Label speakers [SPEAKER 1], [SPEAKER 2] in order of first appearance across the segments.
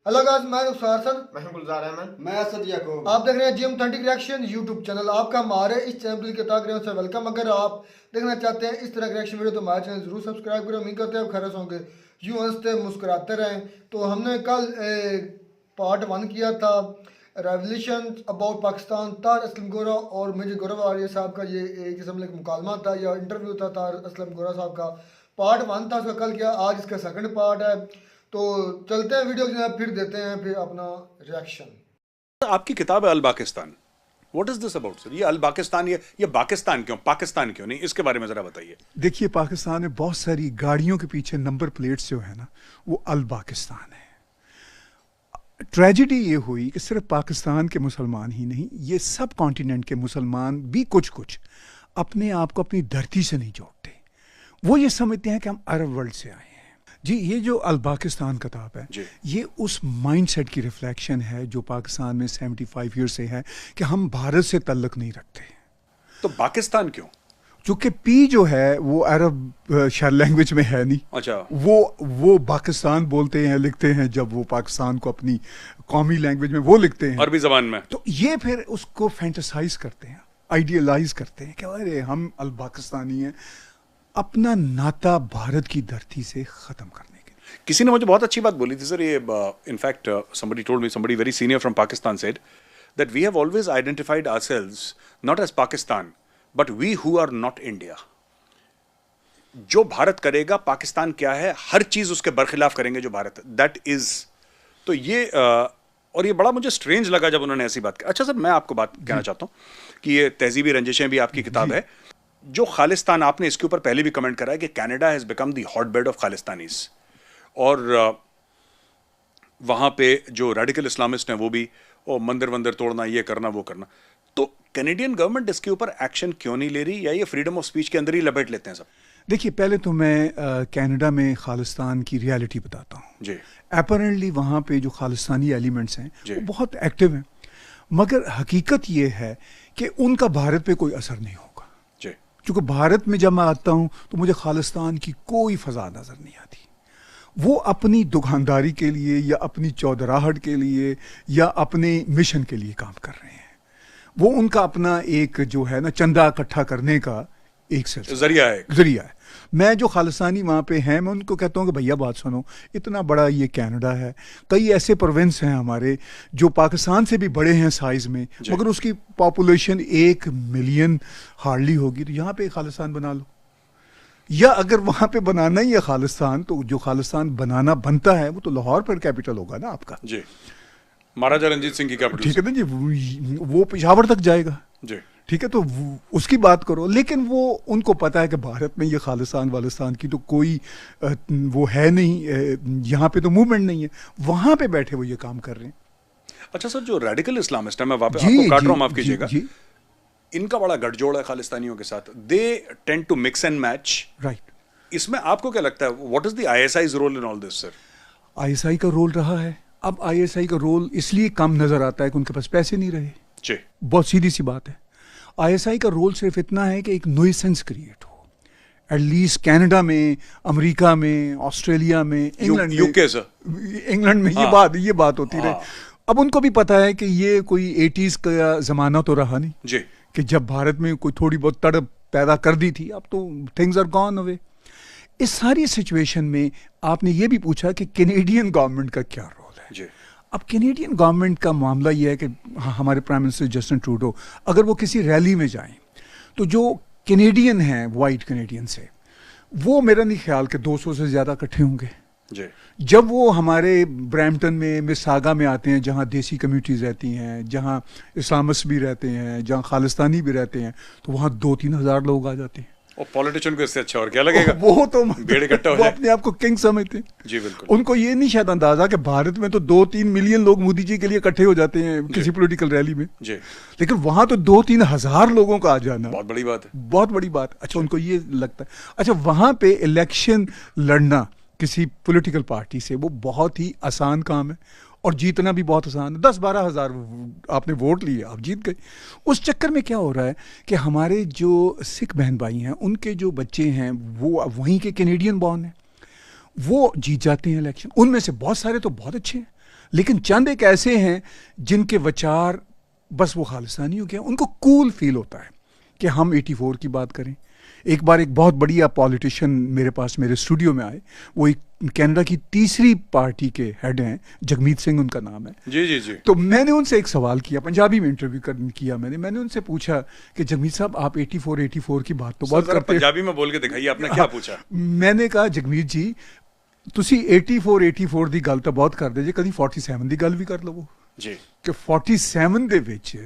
[SPEAKER 1] Hello guys, मैं नुसरात sir.
[SPEAKER 2] मैं गुलजार अहमद।
[SPEAKER 3] मैं असद याकूब।
[SPEAKER 1] आप देख रहे हैं जिम 30 रिएक्शन यूट्यूब चैनल। आपका हमारे इस चैनल के ताकि से वेलकम। अगर आप देखना चाहते हैं इस तरह के रिएक्शन वीडियो तो हमारे चैनल जरूर सब्सक्राइब करें। उम्मीद करते हैं आप खैर होंगे, यूं हंसते मुस्कुराते रहें। तो हमने कल पार्ट 1 किया था रेवोल्यूशन अबाउट पाकिस्तान, तार असलम गोरा और मेजर गौरव आर्य साहब का। ये एक किस्म का मुकालमा था या इंटरव्यू था तार असलम गोरा साहब का। पार्ट 1 था उसका, कल किया। आज इसका सेकंड पार्ट है। तो चलते हैं वीडियो के साथ, फिर देते हैं फिर अपना रिएक्शन।
[SPEAKER 4] आपकी किताब है Al Pakistan. What is this about sir? ये अल पाकिस्तान, ये पाकिस्तान क्यों, पाकिस्तान क्यों नहीं, इसके बारे में जरा बताइए।
[SPEAKER 5] देखिए, पाकिस्तान में बहुत सारी गाड़ियों के पीछे नंबर प्लेट्स जो है ना, वो अल पाकिस्तान है। ट्रेजिडी ये हुई कि सिर्फ पाकिस्तान के मुसलमान ही नहीं, ये सब कॉन्टिनेंट के मुसलमान भी कुछ अपने आप को अपनी धरती से नहीं जोड़ते। वो ये समझते हैं कि हम अरब वर्ल्ड से आए हैं। जी, ये जो अल पाकिस्तान किताब है, ये उस माइंडसेट की रिफ्लेक्शन है जो पाकिस्तान में 75 ईयर से है कि हम भारत से तल्लुक नहीं रखते।
[SPEAKER 4] तो पाकिस्तान क्यों?
[SPEAKER 5] चूंकि पी जो है वो अरब शहर लैंग्वेज में है नहीं।
[SPEAKER 4] अच्छा,
[SPEAKER 5] वो पाकिस्तान बोलते हैं, लिखते हैं जब वो पाकिस्तान को अपनी कौमी लैंग्वेज में वो लिखते हैं,
[SPEAKER 4] अरबी जबान में।
[SPEAKER 5] तो ये फिर उसको फैंटेसाइज करते हैं, आइडियलाइज करते हैं कि अरे हम अल पाकिस्तानी हैं, अपना नाता भारत की धरती से खत्म करने के लिए।
[SPEAKER 4] किसी ने मुझे बहुत अच्छी बात बोली थी सर, ये in fact somebody told me, somebody very senior from Pakistan said that we have always identified ourselves not as Pakistan but we who are not India. जो भारत करेगा पाकिस्तान क्या है, हर चीज उसके बरखिलाफ करेंगे जो भारत, दैट इज। तो ये और ये बड़ा मुझे स्ट्रेंज लगा जब उन्होंने ऐसी बात की। अच्छा सर, मैं आपको बात कहना चाहता हूँ कि ये तहजीबी रंजिशें भी आपकी किताब है। जो खालिस्तान, आपने इसके ऊपर पहले भी कमेंट करा है कि Canada has become the hotbed of Khalistanis, और वहां पे जो रेडिकल इस्लामिस्ट हैं वो भी मंदिर वंदिर तोड़ना, ये करना वो करना। तो कैनेडियन गवर्नमेंट इसके ऊपर एक्शन क्यों नहीं ले रही, या ये फ्रीडम ऑफ स्पीच के अंदर ही लपेट लेते हैं सब?
[SPEAKER 5] देखिए, पहले तो मैं कनाडा में खालिस्तान की रियलिटी बताता हूँ
[SPEAKER 4] जी।
[SPEAKER 5] अपरेंटली वहाँ पे जो खालिस्तानी एलिमेंट्स हैं वो बहुत एक्टिव हैं, मगर हकीकत ये है कि उनका भारत पे कोई असर नहीं होगा। क्योंकि भारत में जब मैं आता हूँ तो मुझे खालिस्तान की कोई फजा नजर नहीं आती। वो अपनी दुकानदारी के लिए या अपनी चौधराहट के लिए या अपने मिशन के लिए काम कर रहे हैं। वो उनका अपना एक जो है ना, चंदा इकट्ठा करने का एक
[SPEAKER 4] जरिया है।
[SPEAKER 5] मैं जो खालिस्तानी वहाँ पे हैं, मैं उनको कहता हूँ कि भैया बात सुनो, इतना बड़ा ये कनाडा है, कई ऐसे प्रोविंस हैं हमारे जो पाकिस्तान से भी बड़े हैं साइज में, मगर उसकी पॉपुलेशन 1 मिलियन हार्डली होगी। तो यहाँ पे खालिस्तान बना लो, या अगर वहाँ पे बनाना ही है खालिस्तान, तो जो खालिस्तान बनाना बनता है वो तो लाहौर पर कैपिटल होगा ना आपका।
[SPEAKER 4] जी, महाराजा रंजीत सिंह की कैपिटल।
[SPEAKER 5] ठीक है ना जी, वो पेशावर तक जाएगा
[SPEAKER 4] जी।
[SPEAKER 5] ठीक है, तो उसकी बात करो। लेकिन वो उनको पता है कि भारत में ये खालिस्तान वालिस्तान की तो कोई वो है नहीं, यहाँ पे तो मूवमेंट नहीं है। वहाँ पे बैठे वो ये काम कर रहे हैं।
[SPEAKER 4] अच्छा सर, जो रेडिकल इस्लामिस्ट है, मैं वापस आपको काट रहा हूँ, माफ कीजिएगा, इनका बड़ा गठजोड़ है खालिस्तानियों के साथ। They tend to mix and match, right. इसमें आपको क्या लगता है, what is the ISI's role in all this sir?
[SPEAKER 5] ISI का रोल रहा है। अब आईएसआई का रोल इसलिए कम नजर आता है कि उनके पास पैसे नहीं रहे जी। बहुत सीधी सी बात है। आईएसआई का रोल सिर्फ इतना है कि एक नुइसेंस क्रिएट हो, एटलीस्ट कनाडा में, अमेरिका में, ऑस्ट्रेलिया में, इंग्लैंड
[SPEAKER 4] यूके सर,
[SPEAKER 5] इंग्लैंड में ये बात होती रहे। अब उनको भी पता है कि ये कोई 80s का जमाना तो रहा नहीं जी, कि जब भारत में कोई थोड़ी बहुत तड़प पैदा कर दी थी। अब तो थिंग्स आर गॉन अवे। इस सारी सिचुएशन में आपने ये भी पूछा कि कैनेडियन गवर्नमेंट का क्या रोल है जी। अब कैनेडियन गवर्नमेंट का मामला ये है कि हमारे प्राइम मिनिस्टर जस्टिन ट्रूडो अगर वो किसी रैली में जाएं तो जो कैनेडियन हैं, वाइट कैनेडियन से, वो मेरा नहीं ख्याल कि 200 से ज़्यादा इकट्ठे होंगे जी। जब वो हमारे ब्रैम्पटन में, मिसागा में आते हैं, जहाँ देसी कम्युनिटीज़ रहती हैं, जहाँ इस्लामिस्ट भी रहते हैं, जहाँ खालिस्तानी भी रहते हैं, तो वहाँ 2-3 हज़ार लोग आ जाते हैं।
[SPEAKER 4] और पॉलिटिशियन को इससे अच्छा और क्या लगेगा?
[SPEAKER 5] वो तो
[SPEAKER 4] भीड़ इकट्ठा हो
[SPEAKER 5] वो
[SPEAKER 4] जाए।
[SPEAKER 5] अपने आप को किंग समझते हैं
[SPEAKER 4] जी, बिल्कुल।
[SPEAKER 5] उनको ये नहीं शायद अंदाजा कि भारत में तो 2-3 मिलियन लोग मोदी जी के लिए इकट्ठे हो जाते हैं किसी पॉलिटिकल रैली में जी। लेकिन वहां तो 2-3 हज़ार लोगों का आ जाना बहुत बड़ी बात है, बहुत बड़ी बात। अच्छा, उनको ये लगता है। अच्छा, वहां पे इलेक्शन लड़ना किसी पॉलिटिकल पार्टी से वो बहुत ही आसान काम है, और जीतना भी बहुत आसान है। 10-12 हज़ार आपने वोट लिए, आप जीत गए। उस चक्कर में क्या हो रहा है कि हमारे जो सिख बहन भाई हैं, उनके जो बच्चे हैं वो वहीं के कैनेडियन बॉर्न हैं, वो जीत जाते हैं इलेक्शन। उनमें से बहुत सारे तो बहुत अच्छे हैं, लेकिन चंद एक ऐसे हैं जिनके विचार बस वो खालिस्तानी हो गया, उनको कूल फील होता है कि हम 84 की बात करें। एक बार एक बहुत बढ़िया पॉलिटिशियन मेरे पास मेरे स्टूडियो में आए, वो एक कनाडा की तीसरी पार्टी के हेड हैं, जगमीत सिंह उनका नाम है।
[SPEAKER 4] जी जी जी।
[SPEAKER 5] तो मैंने उनसे एक सवाल किया, पंजाबी में इंटरव्यू किया मैंने उनसे पूछा कि जगमीत साहब आप 84 की बात तो बहुत करते हैं,
[SPEAKER 4] पंजाबी में बोल के दिखाइए आपने क्या पूछा।
[SPEAKER 5] मैंने कहा जगमीत जी ਤੁਸੀਂ 84 ਦੀ ਗੱਲ ਤਾਂ ਬਹੁਤ ਕਰਦੇ ਜੇ, ਕਦੀ 47 ਦੀ ਗੱਲ ਵੀ ਕਰ ਲਵੋ
[SPEAKER 4] ਜੀ
[SPEAKER 5] ਕਿ 47 ਦੇ ਵਿੱਚ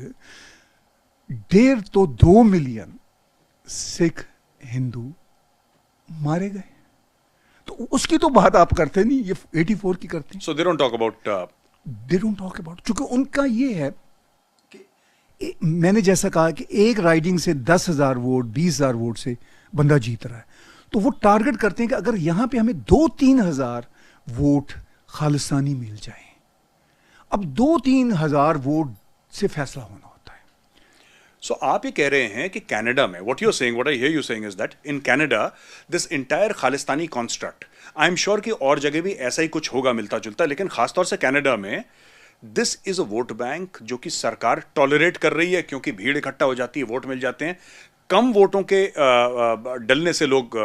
[SPEAKER 5] 1.5 ਤੋਂ 2 ਮਿਲੀਅਨ सिख हिंदू मारे गए, तो उसकी तो बात आप करते नहीं, ये 84 की करते हैं।
[SPEAKER 4] So they don't talk about
[SPEAKER 5] चूंकि उनका ये है कि मैंने जैसा कहा कि एक राइडिंग से 10,000 वोट 20,000 वोट से बंदा जीत रहा है, तो वो टारगेट करते हैं कि अगर यहां पे हमें 2-3 हजार वोट खालिस्तानी मिल जाए, अब 2-3 हजार वोट से फैसला होना।
[SPEAKER 4] So आप ये कह रहे हैं कि कनाडा में what I hear you saying is that in Canada this entire Khalistani construct, I am sure कि और जगह भी ऐसा ही कुछ होगा मिलता जुलता, लेकिन खासतौर से कनाडा में this is a vote bank जो कि सरकार टॉलरेट कर रही है, क्योंकि भीड़ इकट्ठा हो जाती है, वोट मिल जाते हैं, कम वोटों के डलने से लोग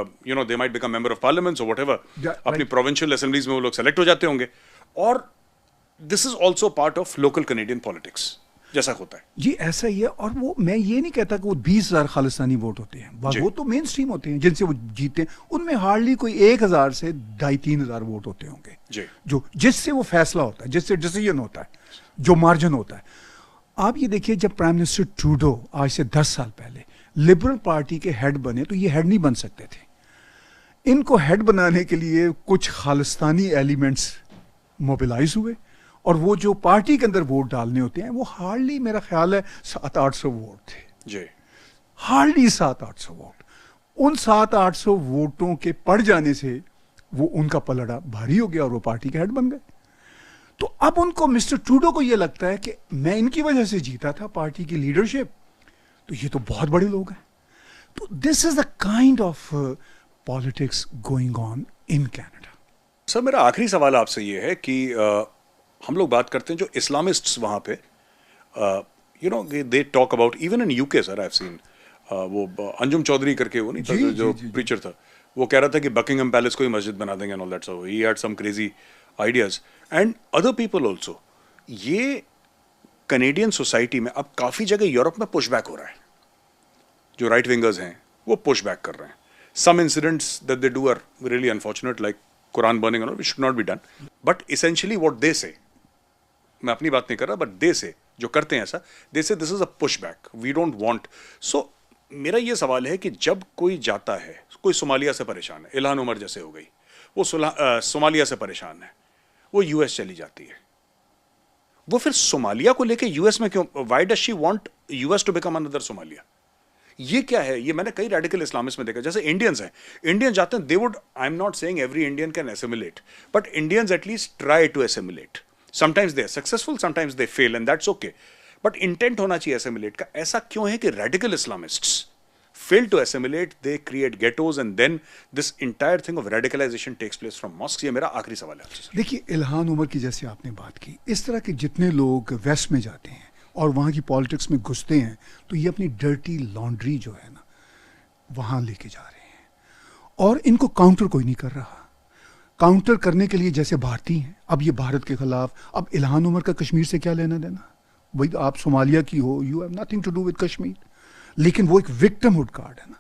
[SPEAKER 4] they might become member of parliament or whatever, अपनी provincial assemblies में वो लोग select हो जाते होंगे, और this is also part of local Canadian politics जैसा होता है।
[SPEAKER 5] जी ऐसा ही है, और वो मैं ये नहीं कहता कि वो 20,000 खालिस्तानी वोट होते हैं, वो तो मेन स्ट्रीम होते हैं जिनसे वो जीते हैं, उनमें हार्डली कोई 1,000 से 2,500-3,000 वोट होते होंगे
[SPEAKER 4] जी,
[SPEAKER 5] जो जिससे वो फैसला होता है, जिससे डिसीजन होता है, जो मार्जिन होता है। आप ये देखिए, जब प्राइम मिनिस्टर ट्रूडो आज से 10 साल पहले लिबरल पार्टी के हेड बने, तो ये हेड नहीं बन सकते थे। इनको हेड बनाने के लिए कुछ खालिस्तानी एलिमेंट्स मोबिलाइज हुए, और वो जो पार्टी के अंदर वोट डालने होते हैं वो हार्डली मेरा ख्याल है 700-800 वोट थे
[SPEAKER 4] जी,
[SPEAKER 5] हार्डली 700-800 वोट। उन 700-800 वोटों के पड़ जाने से वो उनका पलड़ा भारी हो गया और वो पार्टी के हेड बन गए। तो अब उनको मिस्टर ट्रूडो को ये लगता है कि मैं इनकी वजह से जीता था पार्टी की लीडरशिप, तो ये तो बहुत बड़े लोग हैं। तो this is the kind of politics going on in Canada.
[SPEAKER 4] Sir मेरा आखिरी सवाल आपसे ये है कि हम लोग बात करते हैं जो इस्लामिस्ट्स वहाँ पे they talk about, even in UK sir I have seen, वो अंजुम चौधरी करके वो नहीं था जो प्रीचर था, वो कह रहा था कि बकिंगम पैलेस को ही मस्जिद बना देंगे and all that, so he had some crazy ideas and other people also. ये कनेडियन सोसाइटी में अब काफ़ी जगह यूरोप में पुश बैक हो रहा है, जो राइट विंगर्स हैं वो पुश बैक कर रहे हैं। Some incidents that they do are really unfortunate, like Quran burning and all, which should not be done, but essentially what they say, मैं अपनी बात नहीं कर रहा, बट दे से जो करते हैं ऐसा, they say this is a push back, we don't want. So मेरा ये सवाल है कि जब कोई जाता है, कोई सोमालिया से परेशान है, इल्हान उमर जैसे हो गई, वो सोमालिया से परेशान है, वो यूएस चली जाती है, वो फिर सोमालिया को लेके यूएस में क्यों, why does she want US to become another Somalia? ये क्या है? ये मैंने कई रेडिकल इस्लामिस्ट में देखा, जैसे इंडियंस हैं, इंडियन जाते हैं, they would, I am not saying every Indian can assimilate, but Indians at least try to assimilate. Sometimes they are successful, sometimes they fail, and that's okay. But intent होना चाहिए assimilate का। ऐसा क्यों है कि radical Islamists fail to assimilate, they create ghettos, and then this entire thing of radicalization takes place from mosques? ये मेरा आखिरी सवाल है आपसे।
[SPEAKER 5] देखिए, इल्हान उमर की जैसे आपने बात की, इस तरह के जितने लोग वेस्ट में जाते हैं और वहाँ की पॉलिटिक्स में घुसते हैं, तो ये अपनी डर्टी लॉन्ड्री जो है ना वहाँ लेके जा रहे हैं, और इनको काउंटर कोई नहीं कर रहा। काउंटर करने के लिए जैसे भारतीय हैं, अब ये भारत के खिलाफ, अब इल्हान उमर का कश्मीर से क्या लेना देना? भाई आप सोमालिया की हो, you have nothing to do with Kashmir, लेकिन वो एक विक्टिमहुड कार्ड है ना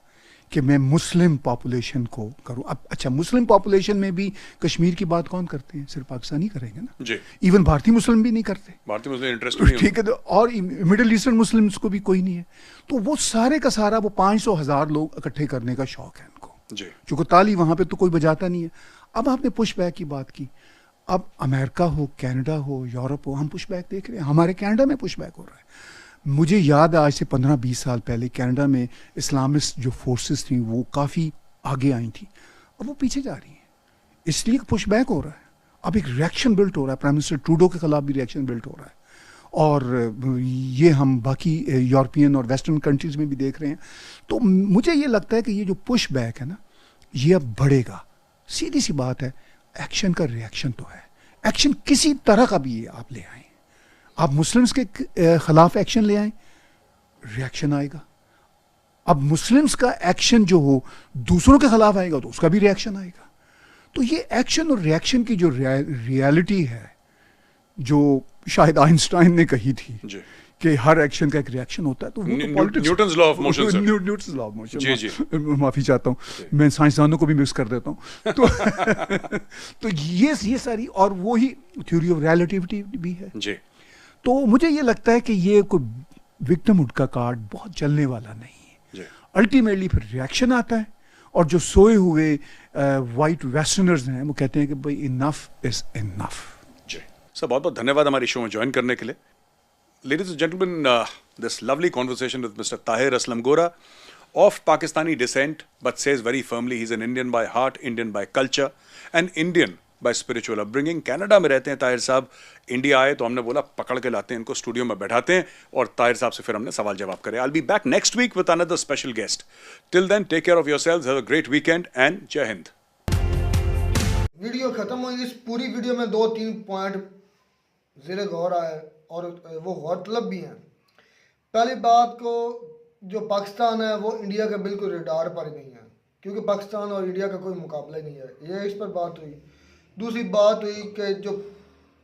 [SPEAKER 5] कि मैं मुस्लिम पॉपुलेशन को करूं। अब अच्छा, मुस्लिम पॉपुलेशन में भी कश्मीर की बात कौन करते हैं? सिर्फ पाकिस्तानी करेंगे ना जी, इवन भारतीय मुस्लिम भी नहीं करते,
[SPEAKER 4] भारतीय मुस्लिम इंटरेस्ट नहीं,
[SPEAKER 5] ठीक है, और मिडिल ईस्टर्न मुस्लिम्स को भी कोई नहीं है। तो वो सारे का सारा वो 500,000 लोग इकट्ठे करने का शौक है इनको जी, क्योंकि ताली वहां पे तो कोई बजाता नहीं है। अब आपने पुश बैक की बात की, अब अमेरिका हो, कनाडा हो, यूरोप हो, हम पुश बैक देख रहे हैं, हमारे कनाडा में पुश बैक हो रहा है। मुझे याद है आज से 15-20 साल पहले कनाडा में इस्लामिस्ट जो फोर्सेस थी वो काफ़ी आगे आई थी, अब वो पीछे जा रही हैं, इसलिए पुश बैक हो रहा है। अब एक रिएक्शन बिल्ट हो रहा है, प्राइम मिनिस्टर ट्रूडो के खिलाफ भी रिएक्शन बिल्ट हो रहा है, और ये हम बाकी यूरोपियन और वेस्टर्न कंट्रीज में भी देख रहे हैं। तो मुझे ये लगता है कि ये जो पुश बैक है ना, ये अब बढ़ेगा। सीधी सी बात है, एक्शन का रिएक्शन तो है, एक्शन किसी तरह का भी आप ले आए, आप मुस्लिम्स के खिलाफ एक्शन ले आए, रिएक्शन आएगा। अब मुस्लिम्स का एक्शन जो हो दूसरों के खिलाफ आएगा तो उसका भी रिएक्शन आएगा। तो ये एक्शन और रिएक्शन की जो रियलिटी है, जो शायद आइंस्टाइन ने कही थी कि हर एक्शन का एक रिएक्शन होता है, तो वो
[SPEAKER 4] Newton's law of motion,
[SPEAKER 5] Newton's law of motion,
[SPEAKER 4] जी जी,
[SPEAKER 5] माफी चाहता हूँ, मैं साइंसदानों को भी मिक्स कर देता हूँ। तो तो ये सारी, और वो ही थ्योरी ऑफ रिलेटिविटी भी है
[SPEAKER 4] जी।
[SPEAKER 5] तो मुझे ये लगता है कि ये कोई विक्टिमहुड का कार्ड बहुत चलने वाला नहीं है। अल्टीमेटली फिर रिएक्शन आता है, और जो सोए हुए वाइट वेस्टर्नर्स हैं वो कहते हैं कि भाई इनफ इज इनफ।
[SPEAKER 4] जी सर, बहुत बहुत धन्यवाद हमारे शो में ज्वाइन करने के लिए। Ladies and gentlemen, this lovely conversation with Mr. Tahir Aslam Gora, of Pakistani descent, but says very firmly he's an Indian by heart, Indian by culture, and Indian by spiritual upbringing. Canada में रहते हैं ताहिर साहब, India आए तो हमने बोला पकड़ के लाते हैं इनको, स्टूडियो में बैठाते हैं और ताहिर साहब से फिर हमने सवाल जवाब करे। I'll be back next week with another special guest. Till then, take care of yourselves, have a great weekend, and Jai Hind.
[SPEAKER 1] Video खत्म हुई, इस पूरी वीडियो में 2-3 पॉइंट ज़ेरे गौर आए और वो गौरतलब भी हैं। पहली बात को, जो पाकिस्तान है वो इंडिया के बिल्कुल रडार पर नहीं है, क्योंकि पाकिस्तान और इंडिया का कोई मुकाबला ही नहीं है, ये इस पर बात हुई। दूसरी बात हुई कि जो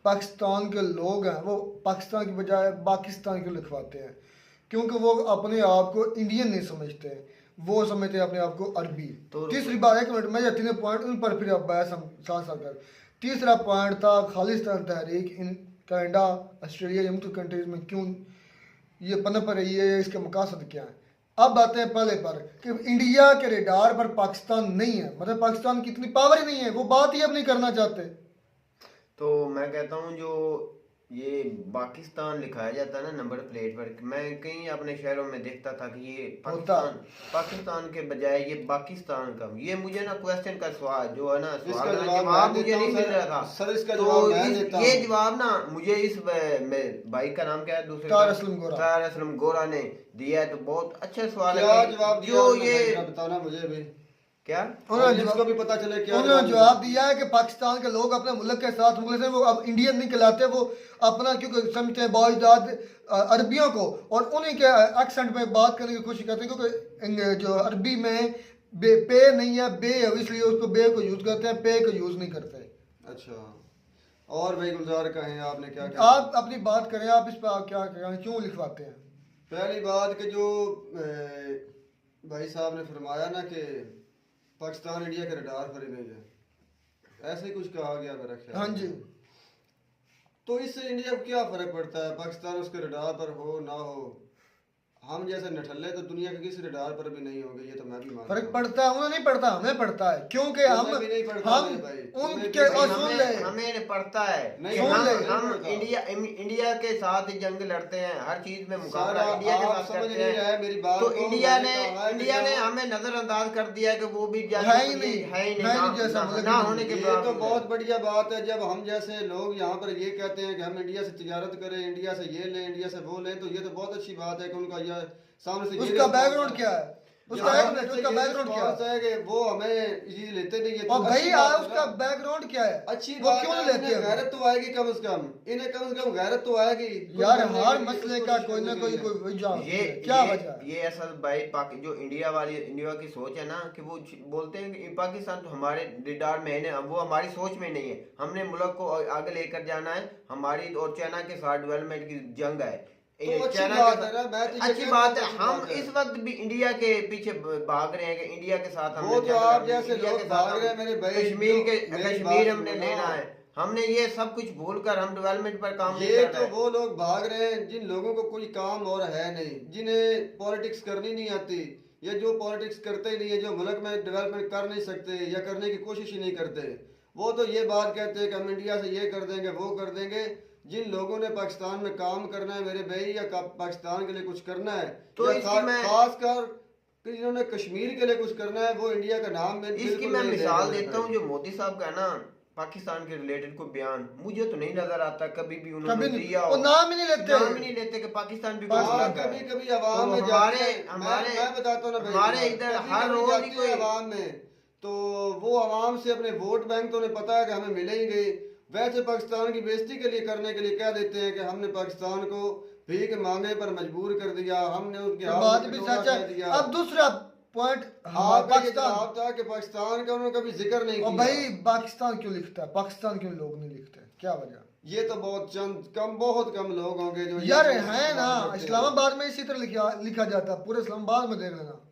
[SPEAKER 1] पाकिस्तान के लोग हैं वो पाकिस्तान की बजाय पाकिस्तान क्यों लिखवाते हैं, क्योंकि वो अपने आप को इंडियन नहीं समझते, वो समझते हैं अपने आप को अरबी। तीसरी बात, एक मिनट, मैं ये तीनों पॉइंट उन पर फिर बहस हम साथ साथ कर। तीसरा पॉइंट था खालिस्तान तहरीक इन कनाडा, ऑस्ट्रेलिया, ये मुख्तलिफ कंट्रीज में क्यों ये पनप रही है, इसके मकासद क्या है। अब आते हैं पहले पर कि इंडिया के रेडार पर पाकिस्तान नहीं है, मतलब पाकिस्तान की इतनी पावर ही नहीं है, वो बात ही अब नहीं करना चाहते।
[SPEAKER 2] तो मैं कहता हूँ जो ये पाकिस्तान लिखाया जाता है ना नंबर प्लेट पर, मैं कहीं अपने शहरों में देखता था कि ये पाकिस्तान के बजाय ये पाकिस्तान का, ये मुझे ना क्वेश्चन का सवाल जो है ना जवाब मुझे नहीं मिल रहा था सर। इसका तो ये जवाब ना मुझे इस भाई का नाम क्या है दूसरे, ताहिर असलम गोरा ने दिया है, तो बहुत अच्छा सवाल है। जो ये बताना मुझे भी क्या उन्होंने भी पता चले क्या
[SPEAKER 1] उन्होंने जवाब दिया है कि पाकिस्तान के लोग अपने मुल्क के साथ मुल्क से वो अब इंडियन नहीं कहलाते, वो अपना क्योंकि समझते हैं बावजूद अरबियों को, और उन्हीं के एक्सेंट में बात करने की कोशिश करते हैं, क्योंकि जो अरबी में पे नहीं है, बे है, इसलिए उसको बे को यूज करते हैं, पे को यूज नहीं करते।
[SPEAKER 3] अच्छा, और भाई गुलजार कहें आपने क्या
[SPEAKER 1] आप अपनी बात करें, आप इस पर आप क्या करें, क्यों लिखवाते हैं।
[SPEAKER 3] पहली बात कि जो भाई साहब ने फरमाया ना कि पाकिस्तान इंडिया के रडार पर ही नहीं है, ऐसे ही कुछ कहा गया मेरा ख्याल।
[SPEAKER 1] हाँ जी,
[SPEAKER 3] तो इससे इंडिया को क्या फर्क पड़ता है, पाकिस्तान उसके रडार पर हो ना हो, हम जैसे नठल्ले तो दुनिया के किसी रडार पर भी नहीं होंगे, ये तो मैं भी मानता हूं।
[SPEAKER 1] फर्क पड़ता है, उन्हें नहीं पड़ता, हमें पड़ता है, क्योंकि हम उनके
[SPEAKER 2] हमें पड़ता है, हम इंडिया के साथ जंग लड़ते हैं, हर चीज में मुकाबला इंडिया के साथ करते हैं। मेरी बात तो इंडिया ने हमें नजरअंदाज कर दिया कि वो भी
[SPEAKER 1] है ही नहीं
[SPEAKER 2] ना होने के बाद।
[SPEAKER 3] तो बहुत बढ़िया बात है जब हम जैसे लोग यहाँ पर ये कहते हैं कि हम इंडिया से तिजारत करें, इंडिया से ये लें, इंडिया से वो लें, तो ये तो बहुत अच्छी बात है कि उनका सामने से
[SPEAKER 1] उसका बैकग्राउंड क्या है, उसका बैकग्राउंड क्या
[SPEAKER 3] है कि वो हमें चीज लेते नहीं है।
[SPEAKER 1] और भाई उसका बैकग्राउंड क्या है,
[SPEAKER 3] अच्छी बात
[SPEAKER 1] क्यों लेते हैं,
[SPEAKER 3] गैरत तो आएगी कम से कम, इन्हें कम से कम गैरत तो आएगी
[SPEAKER 1] यार, हर मसले का कोई ना कोई क्या वजह।
[SPEAKER 2] ये असल भाई जो इंडिया की सोच है ना कि वो बोलते हैं कि पाकिस्तान तो हमारे रडार में है, वो हमारी सोच में नहीं है, हमने मुल्क को आगे लेकर जाना है, हमारी और चाइना के साथ डेवलपमेंट की जंग है।
[SPEAKER 3] तो अच्छी
[SPEAKER 2] बात है, हम इस वक्त भी इंडिया के पीछे भाग रहे हैं कि इंडिया के साथ
[SPEAKER 3] वो तो आप जैसे लोग भाग रहे हैं मेरे भाई,
[SPEAKER 2] कश्मीर हमने लेना है, हमने ये सब कुछ भूलकर हम डेवलपमेंट पर काम नहीं कर रहे हैं।
[SPEAKER 3] तो वो लोग भाग रहे हैं जिन लोगों को कोई काम और है नहीं, जिन्हें पॉलिटिक्स करनी नहीं आती, या जो पॉलिटिक्स करते ही नहीं है, जो मुल्क में डेवलपमेंट कर नहीं सकते या करने की कोशिश ही नहीं करते, वो तो ये बात कहते हैं कि हम इंडिया से ये कर देंगे वो कर देंगे। जिन लोगों ने पाकिस्तान में काम करना है मेरे भाई, या पाकिस्तान के लिए कुछ करना है, तो खासकर जिन्होंने कश्मीर के लिए कुछ करना है, वो इंडिया का नाम में
[SPEAKER 2] इसकी मैं मिसाल देता हूँ। जो मोदी साहब का ना पाकिस्तान के रिलेटेड कोई बयान मुझे तो नहीं नजर आता कभी भी उन्होंने दिया हो,
[SPEAKER 1] नाम ही नहीं लेते
[SPEAKER 2] कि पाकिस्तान भी
[SPEAKER 3] कभी आवाम में मैं बताता हूँ ना,
[SPEAKER 2] हमारे इधर हर रोज
[SPEAKER 3] कोई आवाम में, तो वो आवाम से अपने वोट बैंक तो उन्हें पता है कि हमें मिलेंगे, वैसे पाकिस्तान की बेइज्जती के लिए करने के लिए कह देते हैं कि हमने पाकिस्तान को भीख मांगे पर मजबूर कर दिया, हमने उनके
[SPEAKER 1] तो
[SPEAKER 3] हाथ
[SPEAKER 1] बात
[SPEAKER 3] में
[SPEAKER 1] भी
[SPEAKER 3] कटोरा
[SPEAKER 1] सच
[SPEAKER 3] कह
[SPEAKER 1] है।
[SPEAKER 3] दिया।
[SPEAKER 1] अब दूसरा पॉइंट,
[SPEAKER 3] आपका ये
[SPEAKER 1] पाकिस्तान,
[SPEAKER 3] जवाब था कि पाकिस्तान का उन्होंने कभी जिक्र नहीं
[SPEAKER 1] और
[SPEAKER 3] किया।
[SPEAKER 1] भाई पाकिस्तान क्यों लिखता है, पाकिस्तान क्यों लोग नहीं लिखते, क्या वजह?
[SPEAKER 3] ये तो बहुत कम लोग होंगे जो
[SPEAKER 1] यार
[SPEAKER 3] ये
[SPEAKER 1] है ना,
[SPEAKER 3] बात करते हैं।
[SPEAKER 1] इस्लामाबाद में इसी तरह लिखा जाता है, पूरे इस्लामाबाद में देख लेना।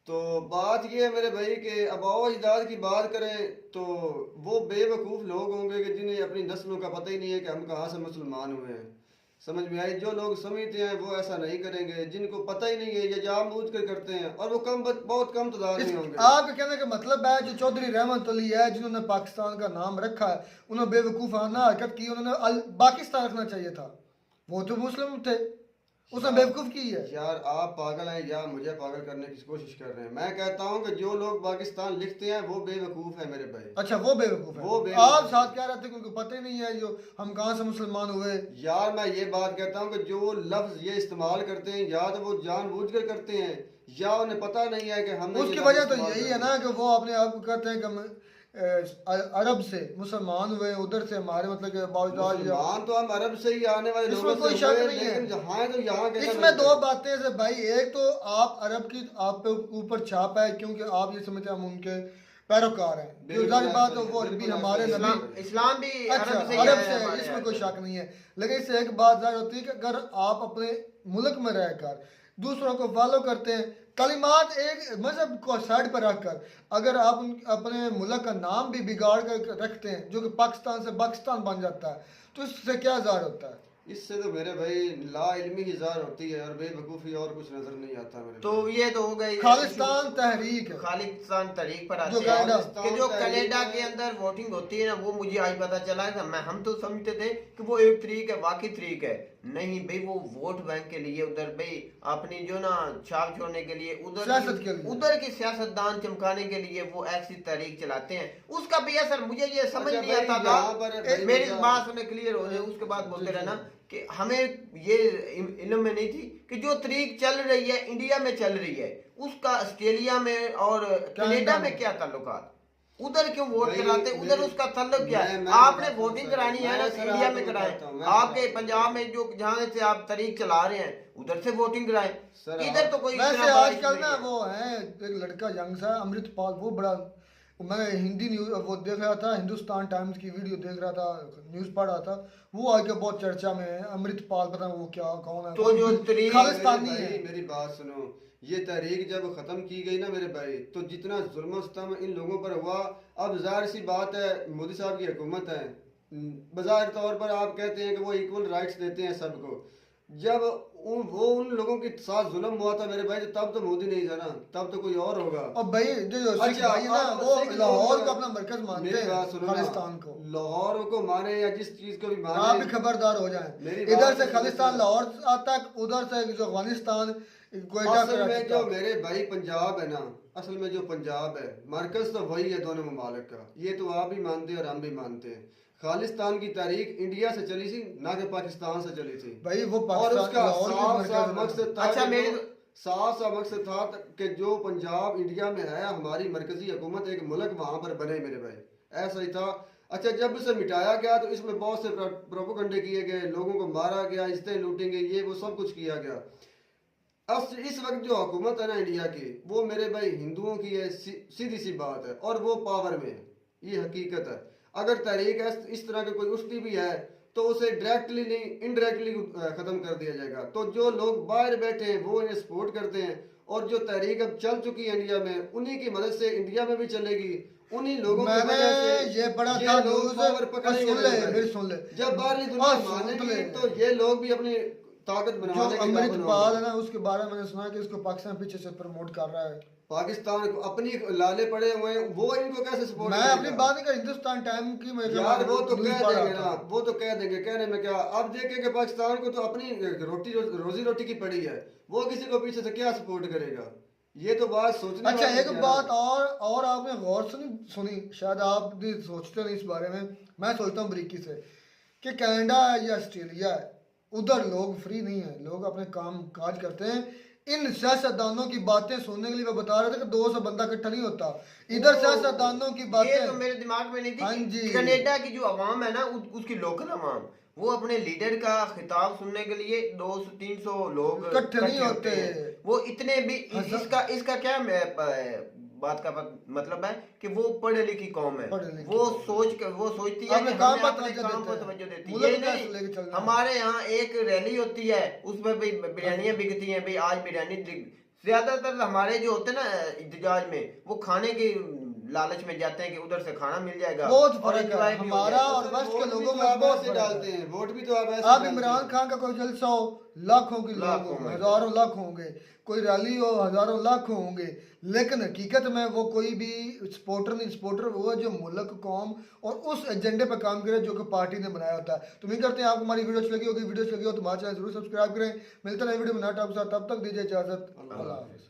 [SPEAKER 3] तो बात ये है मेरे भाई कि आबाओ अजदाद की बात करें तो वो बेवकूफ़ लोग होंगे कि जिन्हें अपनी नस्लों का पता ही नहीं है कि हम कहाँ से मुसलमान हुए हैं। समझ में आई? जो लोग समझते हैं वो ऐसा नहीं करेंगे, जिनको पता ही नहीं है ये जानबूझ कर करते हैं, और वो बहुत कम तादाद में होंगे।
[SPEAKER 1] आपके कहने का मतलब है जो चौधरी रहमत अली है जिन्होंने पाकिस्तान का नाम रखा है, उन्होंने बेवकूफ़ाना हरकत की, उन्होंने पाकिस्तान रखना चाहिए था, वो तो मुस्लिम थे, उसने बेवकूफ की है।
[SPEAKER 3] यार आप पागल हैं या मुझे पागल करने की कोशिश कर रहे हैं। मैं कहता हूँ कि जो लोग पाकिस्तान लिखते हैं वो बेवकूफ है मेरे भाई।
[SPEAKER 1] अच्छा वो बेवकूफ है,
[SPEAKER 3] वो बेवकूफ
[SPEAKER 1] आप साथ कह रहे थे क्योंकि पता ही नहीं है जो हम कहाँ से मुसलमान हुए।
[SPEAKER 3] यार मैं ये बात कहता हूँ कि जो लफ्ज ये इस्तेमाल करते हैं या तो वो जानबूझकर करते हैं या उन्हें पता नहीं है कि हमने
[SPEAKER 1] उसकी वजह तो यही है ना कि वो अपने आप को कहते हैं कि हम अरब से मुसलमान हुए, उधर से हमारे मतलब के
[SPEAKER 3] मुसलमान तो हम अरब से ही आने वाले
[SPEAKER 1] इसमें
[SPEAKER 3] लोगों
[SPEAKER 1] कोई
[SPEAKER 3] से
[SPEAKER 1] शक
[SPEAKER 3] हुए,
[SPEAKER 1] नहीं है।
[SPEAKER 3] लेकिन जहाँ तो यहाँ के
[SPEAKER 1] इसमें दो बातें से भाई, एक तो आप अरब की आप पे ऊपर छाप है क्योंकि आप ये समझते हैं हम उनके पैरोकार हैं, जो जारी बात है वो भी हमारे नबी
[SPEAKER 2] इस्लाम भी
[SPEAKER 1] अच्छा
[SPEAKER 2] अरब से ही
[SPEAKER 1] अरब
[SPEAKER 2] आया
[SPEAKER 1] से
[SPEAKER 2] है
[SPEAKER 1] है,
[SPEAKER 2] हमारे
[SPEAKER 1] इसमें
[SPEAKER 2] यहाँ
[SPEAKER 1] कोई
[SPEAKER 2] से।
[SPEAKER 1] शक नहीं है। लेकिन इससे एक बात जाहिर होती है कि अगर आप अपने मुल्क में रहकर दूसरों को फॉलो करते हैं, कलिमात एक मजहब को साइड पर रखकर अगर आप अपने मुल्क का नाम भी बिगाड़ कर रखते हैं जो कि पाकिस्तान से पाकिस्तान बन जाता है, तो इससे क्या ज़ाहिर होता है?
[SPEAKER 3] इससे तो मेरे भाई ला इल्मी ही ज़ाहिर होती है और बेवकूफ़ी और कुछ नजर नहीं आता मेरे
[SPEAKER 2] तो ये तो हो गई
[SPEAKER 1] खालिस्तान तहरीक,
[SPEAKER 2] खालिस्तान तहरीक पर आते
[SPEAKER 1] जो
[SPEAKER 2] हैं
[SPEAKER 1] कनाडा-
[SPEAKER 2] कि जो कनाडा के अंदर वोटिंग होती है ना, वो मुझे आज पता चला है। हम तो समझते थे कि वो एक तरीक है, वाकई तरीक है। नहीं भाई, वो वोट बैंक के लिए उधर भाई अपनी जो ना छाप छोड़ने के लिए
[SPEAKER 1] सियासत के लिए।
[SPEAKER 2] उधर की सियासतदान चमकाने के लिए वो ऐसी तहरीक चलाते हैं। उसका भी असर मुझे ये समझ
[SPEAKER 3] अच्छा
[SPEAKER 2] नहीं
[SPEAKER 3] भाई,
[SPEAKER 2] आता
[SPEAKER 3] यहाँ पर
[SPEAKER 2] था।
[SPEAKER 3] भाई
[SPEAKER 2] मेरी
[SPEAKER 3] मुझे-
[SPEAKER 2] बात सुने क्लियर हो जाए, उसके बाद बोलते रहना कि हमें ये इल्म में नहीं थी कि जो तरीक चल रही है इंडिया में चल रही है, उसका ऑस्ट्रेलिया में और कनाडा में क्या ताल्लुकात, उधर क्यों वोट
[SPEAKER 3] भाई,
[SPEAKER 2] कराते, उधर
[SPEAKER 3] मेरी-
[SPEAKER 2] उसका ताल्लुक क्या है?
[SPEAKER 3] मैं
[SPEAKER 2] आपने
[SPEAKER 3] बताता हूँ
[SPEAKER 2] वोटिंग
[SPEAKER 3] सर,
[SPEAKER 2] करानी है ना,
[SPEAKER 3] मैं सर
[SPEAKER 2] इंडिया
[SPEAKER 3] आपको
[SPEAKER 2] में कराएं।
[SPEAKER 3] बताता हूँ, मैं
[SPEAKER 2] आपके
[SPEAKER 3] बताता हूँ।
[SPEAKER 2] पंजाब में जो जहाँ से आप तरीक चला रहे हैं उधर से वोटिंग कराएं।
[SPEAKER 3] सर,
[SPEAKER 2] इधर तो कोई इतना
[SPEAKER 1] वैसे
[SPEAKER 2] बड़ा
[SPEAKER 1] आजकल
[SPEAKER 2] issue
[SPEAKER 1] ना
[SPEAKER 2] नहीं है।
[SPEAKER 1] वो है एक लड़का यंग सा अमृतपाल, वो बड़ा, मैं हिंदी न्यूज वो देख रहा था, हिंदुस्तान टाइम्स की वीडियो देख रहा था, न्यूज पढ़ रहा था, वो आगे बहुत चर्चा में है। अमृतपाल पता नहीं वो क्या कौन है,
[SPEAKER 2] तो जो तरीक-
[SPEAKER 1] खालिस्तानी
[SPEAKER 3] मेरे
[SPEAKER 1] है।
[SPEAKER 3] भाई, मेरी बात सुनो, ये तहरीक जब खत्म की गई ना मेरे भाई, तो जितना जुल्म सितम इन लोगों पर हुआ, अब जाहिर सी बात है मोदी साहब की हुकूमत है, बज़ाहिर तौर पर आप कहते हैं कि वो इक्वल राइट्स देते हैं सबको। जब वो उन लोगों के साथ जुल्म हुआ था मेरे भाई, तब तो मोदी नहीं था ना, तब तो कोई और होगा।
[SPEAKER 1] और भाई जो सिख
[SPEAKER 3] अच्छा,
[SPEAKER 1] भाई है ना,
[SPEAKER 3] आप
[SPEAKER 1] वो
[SPEAKER 3] सिख लोग-
[SPEAKER 1] लाहौर को अपना मरकज मानते
[SPEAKER 3] मेरी बात
[SPEAKER 1] हैं,
[SPEAKER 3] सुनो ना,
[SPEAKER 1] खालिस्तान को।
[SPEAKER 3] लाहौर को माने या जिस चीज को भी
[SPEAKER 1] आप
[SPEAKER 3] माने,
[SPEAKER 1] भी खबरदार हो जाएं,
[SPEAKER 3] मेरी
[SPEAKER 1] इधर
[SPEAKER 3] बात
[SPEAKER 1] से
[SPEAKER 3] सुनो।
[SPEAKER 1] खालिस्तान लाहौर आता है, उधर से जो अफगानिस्तान कोयटा
[SPEAKER 3] असल में
[SPEAKER 1] कराची
[SPEAKER 3] जो
[SPEAKER 1] का।
[SPEAKER 3] मेरे भाई पंजाब है ना, असल में जो पंजाब है मरकज तो वही है दोनों ममालिक का, ये तो आप भी मानते हैं और हम भी मानते हैं। खालिस्तान की तारीख इंडिया से चली थी ना कि पाकिस्तान से चली थी,
[SPEAKER 1] भाई वो
[SPEAKER 3] और
[SPEAKER 1] पाकिस्तान
[SPEAKER 3] उसका
[SPEAKER 1] लाहौर की
[SPEAKER 3] साफ
[SPEAKER 1] मरकज
[SPEAKER 3] साफ
[SPEAKER 1] है।
[SPEAKER 3] मकसद था
[SPEAKER 2] अच्छा,
[SPEAKER 3] कि
[SPEAKER 2] मेरे-
[SPEAKER 3] जो- साफ साफ मकसद था कि जो पंजाब इंडिया में है, हमारी मरकजी हुकूमत एक मुल्क वहां पर बने मेरे भाई, ऐसा ही था। अच्छा, जब इसे मिटाया गया तो इसमें बहुत से प्रोपोगंडे किए गए, लोगों को मारा गया, इज्जतें लूटेंगे, ये वो सब कुछ किया गया। अब इस वक्त जो हुकूमत है ना इंडिया की, वो मेरे भाई हिंदुओं की है, सीधी सी बात है, और वो पावर में है, ये हकीकत है। अगर तहरीक इस तरह की कोई उठती भी है तो उसे डायरेक्टली नहीं इनडायरेक्टली खत्म कर दिया जाएगा। तो जो लोग बाहर बैठे हैं वो इन्हें सपोर्ट करते हैं, और जो तहरीक अब चल चुकी है इंडिया में, उन्हीं की मदद से इंडिया में भी चलेगी, उन्हीं लोगों की
[SPEAKER 1] मैंने
[SPEAKER 3] वजह से
[SPEAKER 1] ये पढ़ा
[SPEAKER 3] ये
[SPEAKER 1] था
[SPEAKER 3] लोग
[SPEAKER 1] न्यूज़,
[SPEAKER 3] पावर पकड़ेंगे
[SPEAKER 1] सुन ले,
[SPEAKER 3] मेरे भाई।
[SPEAKER 1] मेरी सुन ले।
[SPEAKER 3] जब बाहरली दुनिया
[SPEAKER 1] हाँ, सुन
[SPEAKER 3] मानेगी
[SPEAKER 1] ले।
[SPEAKER 3] तो ये लोग भी अपनी ताकत
[SPEAKER 1] जो
[SPEAKER 3] बनवाने के काबिल
[SPEAKER 1] अमृतपाल
[SPEAKER 3] होंगे।
[SPEAKER 1] है ना, उसके बारे में मैंने सुना कि इसको पाकिस्तान पीछे से प्रमोट कर रहा है।
[SPEAKER 3] पाकिस्तान को अपनी लाले पड़े हुए हैं, वो इनको कैसे सपोर्ट
[SPEAKER 1] मैं अपनी बात नहीं कर, हिंदुस्तान टाइम की मैं
[SPEAKER 3] यार वो तो
[SPEAKER 1] न्यूज़
[SPEAKER 3] कह
[SPEAKER 1] पढ़ रहा
[SPEAKER 3] देंगे ना,
[SPEAKER 1] था।
[SPEAKER 3] वो तो कह देंगे, कहने में क्या। अब देखेंगे पाकिस्तान को तो अपनी रोजी रोटी की पड़ी है, वो किसी को पीछे से क्या सपोर्ट करेगा, ये तो बात सोचने
[SPEAKER 1] अच्छा
[SPEAKER 3] वाली
[SPEAKER 1] एक
[SPEAKER 3] है
[SPEAKER 1] बात
[SPEAKER 3] ना।
[SPEAKER 1] और आपने गौर से नहीं सुनी, शायद आप भी सोचते नहीं इस बारे में, मैं सोचता हूँ बरीकी से कि कनाडा या ऑस्ट्रेलिया है, उधर लोग फ्री नहीं है, लोग अपने काम काज करते हैं। इन सियासतदानों की बातें सुनने के लिए वो बता रहे थे कि 200 बंदा इकट्ठा नहीं होता, इधर सियासतदानों की
[SPEAKER 2] ये
[SPEAKER 1] बातें।
[SPEAKER 2] तो मेरे दिमाग में नहीं
[SPEAKER 1] हाँ
[SPEAKER 2] थी
[SPEAKER 1] जी।
[SPEAKER 2] कि कनाडा की जो अवाम है ना, उसकी लोकल अवाम, वो अपने लीडर का खिताब सुनने के लिए 200-300 लोग
[SPEAKER 1] इकट्ठे नहीं होते।
[SPEAKER 2] हैं। वो इतने भी इसका क्या बात का मतलब है कि वो पढ़े लिखी कौम है, वो सोचती है कि
[SPEAKER 1] काम
[SPEAKER 2] हमें अपने काम पर तवज्जो देती है। ये नहीं, हमारे यहाँ एक रैली होती है, उसमें भी बिरयानियां बिकती हैं, भाई आज बिरयानी। ज्यादातर हमारे जो होते हैं ना एहतजाज में, वो खाने की लालच में जाते हैं कि उधर से खाना मिल जाएगा।
[SPEAKER 1] बहुत फर्क है हमारा और वेस्ट के लोगों में, बहुत
[SPEAKER 3] से डालते हैं वोट भी तो आप ऐसे
[SPEAKER 1] आप इमरान खान का कोई जलसा हो, लाखों के लोग होंगे, हजारों लाख होंगे, कोई रैली हो हजारों लाख होंगे, लेकिन हकीकत में वो कोई भी सपोर्टर नहीं, सपोर्टर वो है जो मुल्क कौम और उस एजेंडे पर काम करे जो कि पार्टी ने बनाया होता है। तो उम्मीद करते हैं आपको हमारी वीडियो अच्छी लगी होगी। वीडियो अच्छी लगी हो तो हमारे चैनल जरूर सब्सक्राइब करें। मिलते हैं वीडियो में नया टॉपिक के साथ, तब तक दीजिए इजाजत, अल्लाह हाफिज़।